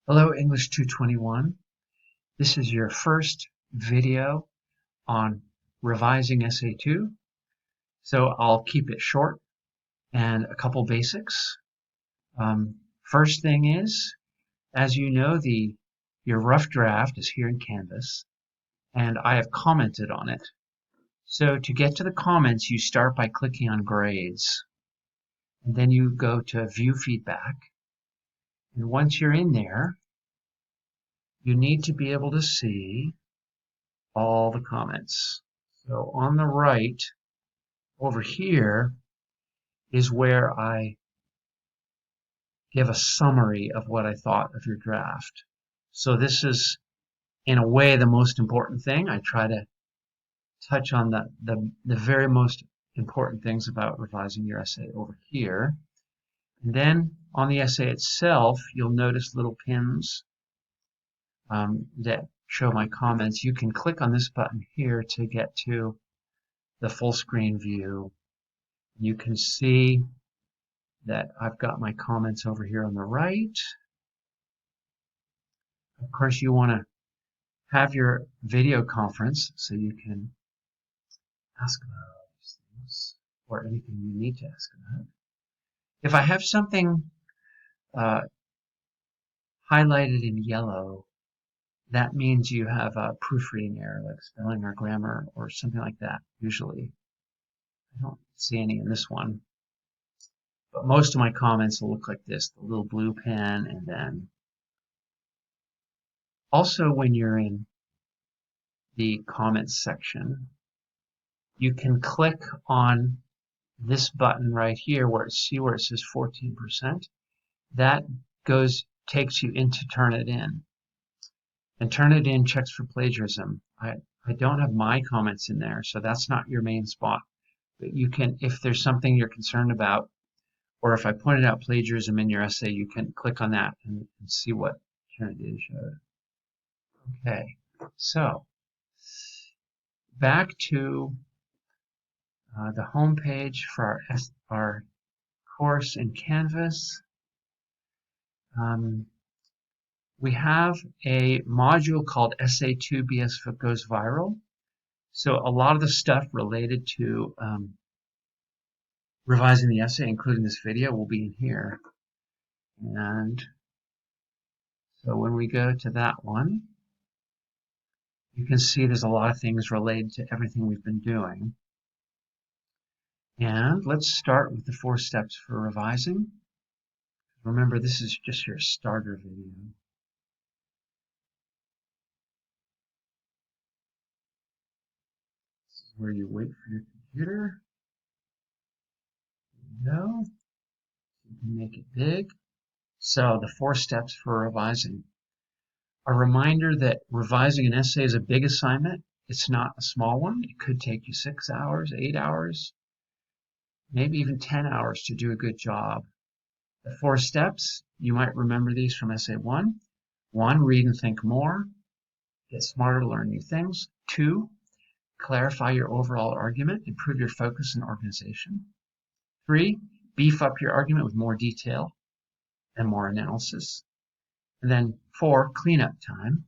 Hello, English 221. This is your first video on revising Essay 2. So I'll keep it short and a couple basics. First thing is, as you know, your rough draft is here in Canvas, and I have commented on it. So to get to the comments, you start by clicking on Grades, and then you go to View Feedback. And once you're in there, you need to be able to see all the comments. So on the right over here is where I give a summary of what I thought of your draft. So this is, in a way, the most important thing. I try to touch on the very most important things about revising your essay over here. And then on the essay itself, you'll notice little pins that show my comments. You can click on this button here to get to the full screen view. You can see that I've got my comments over here on the right. Of course, you want to have your video conference so you can ask about all these things or anything you need to ask about. If I have something highlighted in yellow, that means you have a proofreading error, like spelling or grammar or something like that, usually. I don't see any in this one. But most of my comments will look like this, the little blue pen, and then also when you're in the comments section, you can click on this button right here where it says 14%. That takes you into Turnitin. And Turnitin checks for plagiarism. I don't have my comments in there, so that's not your main spot. But you can, if there's something you're concerned about, or if I pointed out plagiarism in your essay, you can click on that and see what Turnitin showed. Okay, so back to the home page for our course in Canvas. We have a module called Essay 2 BS Goes Viral. So a lot of the stuff related to revising the essay, including this video, will be in here. And so when we go to that one, you can see there's a lot of things related to everything we've been doing. And let's start with the 4 steps for revising. Remember, this is just your starter video. This is where you wait for your computer. There you go. You can make it big. So the 4 steps for revising. A reminder that revising an essay is a big assignment. It's not a small one. It could take you 6 hours, 8 hours, maybe even 10 hours to do a good job. The 4 steps, you might remember these from essay 1. 1, read and think more. Get smarter to learn new things. 2, clarify your overall argument. Improve your focus and organization. 3, beef up your argument with more detail and more analysis. And then 4, cleanup time,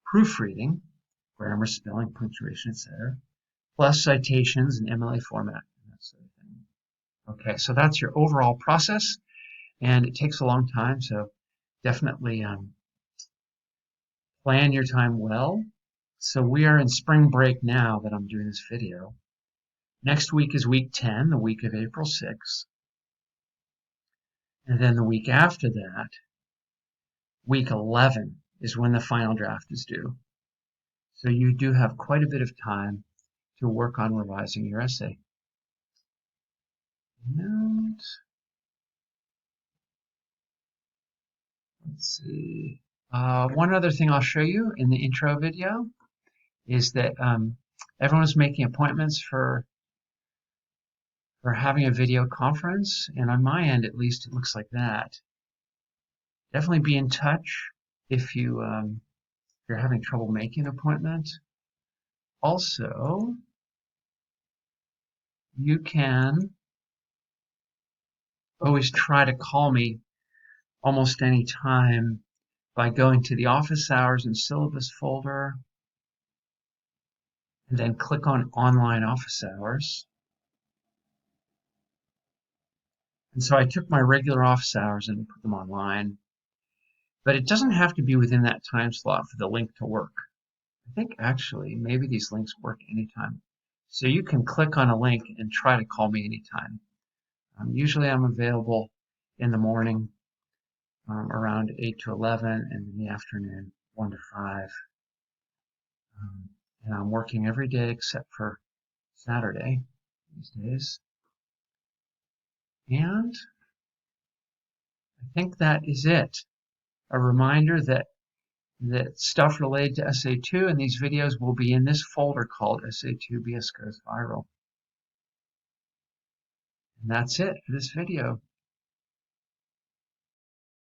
proofreading, grammar, spelling, punctuation, etc., plus citations and MLA format, and that sort of thing. Okay, so that's your overall process, and it takes a long time, so definitely plan your time well. So we are in spring break now that I'm doing this video. Next week is week 10, the week of April 6th. And then the week after that, week 11, is when the final draft is due. So you do have quite a bit of time to work on revising your essay. And let's see. One other thing I'll show you in the intro video is that everyone's making appointments for having a video conference, and on my end, at least, it looks like that. Definitely be in touch if you're having trouble making an appointment. Also, you can always try to call me almost any time by going to the office hours and syllabus folder, and then click on online office hours. And so I took my regular office hours and put them online, but it doesn't have to be within that time slot for the link to work. I think actually maybe these links work anytime. So you can click on a link and try to call me anytime. Usually I'm available in the morning around 8 to 11 and in the afternoon 1 to 5. And I'm working every day except for Saturday these days. And I think that is it. A reminder that stuff related to SA2 and these videos will be in this folder called SA2 BS Goes Viral. And that's it for this video.